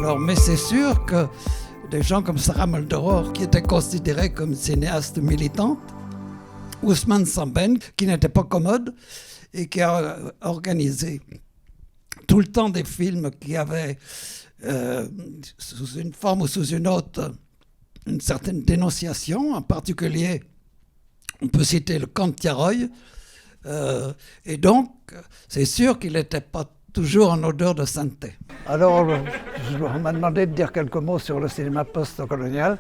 Alors, mais c'est sûr que des gens comme Sarah Maldoror, qui était considérée comme cinéaste militante, Ousmane Sembène, qui n'était pas commode et qui a organisé tout le temps des films qui avaient, sous une forme ou sous une autre, une certaine dénonciation. En particulier, on peut citer le camp de Tiaroy. Et donc, c'est sûr qu'il n'était pas toujours en odeur de sainteté. Alors, on m'a demandé de dire quelques mots sur le cinéma post-colonial.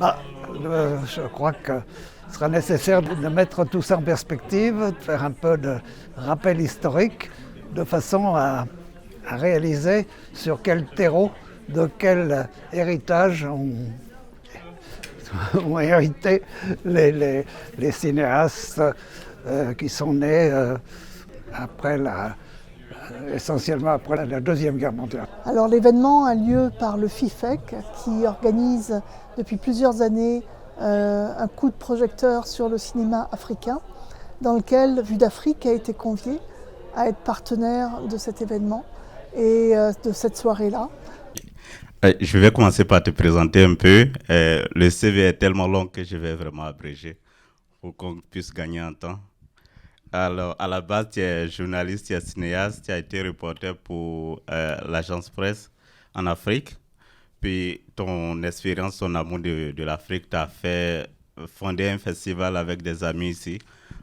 Je crois que ce sera nécessaire de mettre tout ça en perspective, de faire un peu de rappel historique, de façon à réaliser sur quel terreau, de quel héritage ont hérité les cinéastes qui sont nés essentiellement après la Deuxième Guerre mondiale. Alors l'événement a lieu par le FIFEC qui organise depuis plusieurs années un coup de projecteur sur le cinéma africain dans lequel Vue d'Afrique a été convié à être partenaire de cet événement et de cette soirée-là. Je vais commencer par te présenter un peu. Le CV est tellement long que je vais vraiment abréger pour qu'on puisse gagner en temps. Alors, à la base, tu es journaliste, tu es cinéaste, tu as été reporter pour l'agence presse en Afrique. Puis, ton expérience, ton amour de l'Afrique t'a fait fonder un festival avec des amis ici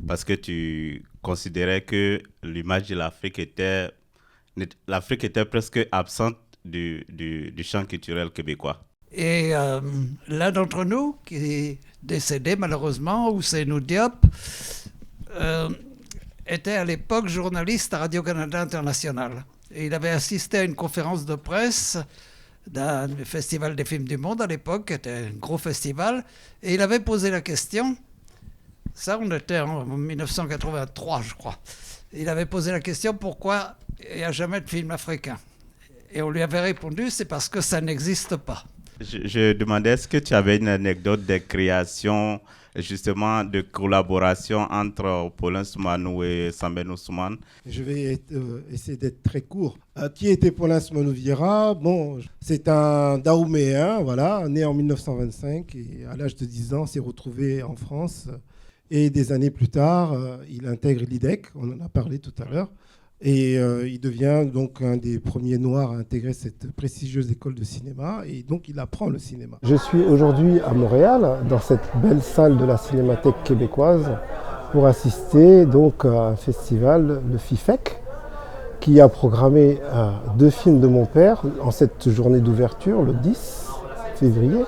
parce que tu considérais que l'image de l'Afrique était presque absente du champ culturel québécois. Et l'un d'entre nous, qui est décédé malheureusement, Ousseynou Diop, était à l'époque journaliste à Radio-Canada International. Et il avait assisté à une conférence de presse d'un Festival des films du monde à l'époque, qui était un gros festival, et il avait posé la question, ça on était en 1983 je crois, il avait posé la question pourquoi il n'y a jamais de film africain. Et on lui avait répondu, c'est parce que ça n'existe pas. Je demandais, est-ce que tu avais une anecdote de création, justement, de collaboration entre Paulin Soumanou et Sembène Ousmane? Je vais essayer d'être très court. Qui était Paulin Soumanou Vieira? Bon, c'est un Dahoméen, voilà, né en 1925 et à l'âge de 10 ans, s'est retrouvé en France. Et des années plus tard, il intègre l'IDEC, on en a parlé tout à l'heure. Et il devient donc un des premiers Noirs à intégrer cette prestigieuse école de cinéma. Et donc, il apprend le cinéma. Je suis aujourd'hui à Montréal, dans cette belle salle de la Cinémathèque québécoise, pour assister donc à un festival, le FIFEC, qui a programmé 2 films de mon père en cette journée d'ouverture, le 10 février,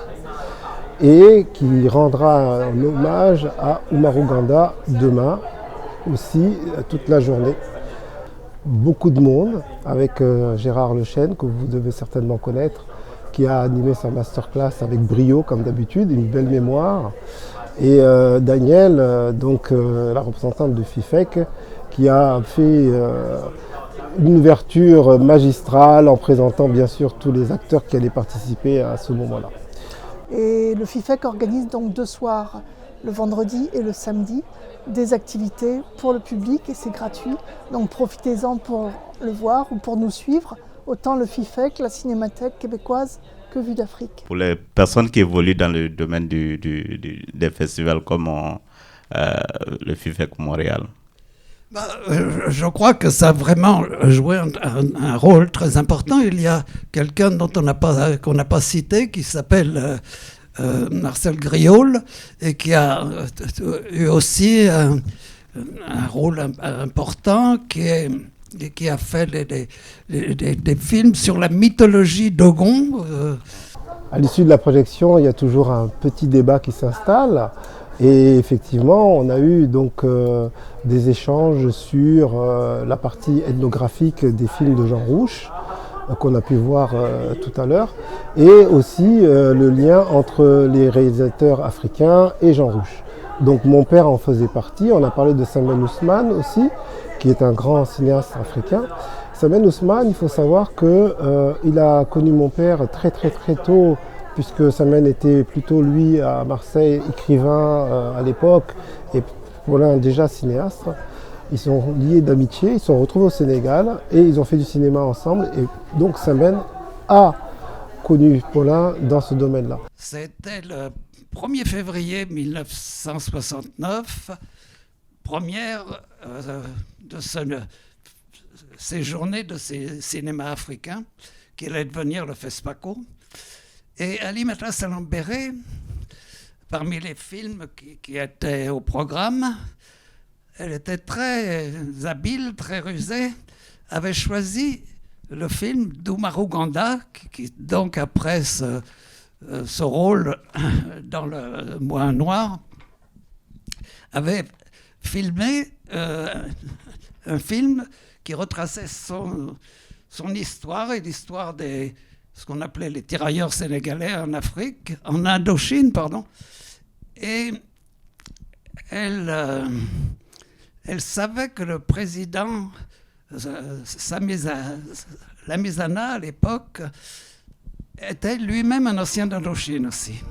et qui rendra un hommage à Oumarou Ganda demain, aussi toute la journée. Beaucoup de monde, avec Gérard Lechêne, que vous devez certainement connaître, qui a animé sa masterclass avec brio, comme d'habitude, une belle mémoire. Et Daniel, la représentante de FIFEC, qui a fait une ouverture magistrale en présentant bien sûr tous les acteurs qui allaient participer à ce moment-là. Et le FIFEC organise donc 2 soirs, le vendredi et le samedi, des activités pour le public et c'est gratuit. Donc profitez-en pour le voir ou pour nous suivre, autant le FIFEC, la Cinémathèque québécoise, que Vue d'Afrique. Pour les personnes qui évoluent dans le domaine des festivals comme le FIFEC Montréal. Je crois que ça a vraiment joué un rôle très important. Il y a quelqu'un qu'on n'a pas cité qui s'appelle Marcel Griaule et qui a eu aussi un rôle important, qui a fait des films sur la mythologie dogon. À l'issue de la projection, il y a toujours un petit débat qui s'installe. Et effectivement, on a eu donc des échanges sur la partie ethnographique des films de Jean Rouch, qu'on a pu voir tout à l'heure, et aussi le lien entre les réalisateurs africains et Jean Rouch. Donc mon père en faisait partie. On a parlé de Sembène Ousmane aussi, qui est un grand cinéaste africain. Sembène Ousmane, il faut savoir qu'il a connu mon père très tôt, puisque Sembène était plutôt, lui, à Marseille, écrivain à l'époque, et Paulin déjà cinéaste. Ils sont liés d'amitié, ils se sont retrouvés au Sénégal, et ils ont fait du cinéma ensemble. Et donc Sembène a connu Paulin dans ce domaine-là? C'était le 1er février 1969, première de ces journées de ces cinémas africains qui allaient devenir le FESPACO. Et Alimata Salambéré, parmi les films qui étaient au programme, elle était très habile, très rusée, avait choisi le film d'Oumarou Ganda, qui donc après ce rôle dans le Moulin Noir, avait filmé un film qui retraçait son histoire et l'histoire de ce qu'on appelait les tirailleurs sénégalais en Afrique, en Indochine, pardon. Et elle savait que le président Lamizana, à l'époque, était lui-même un ancien d'Indochine aussi.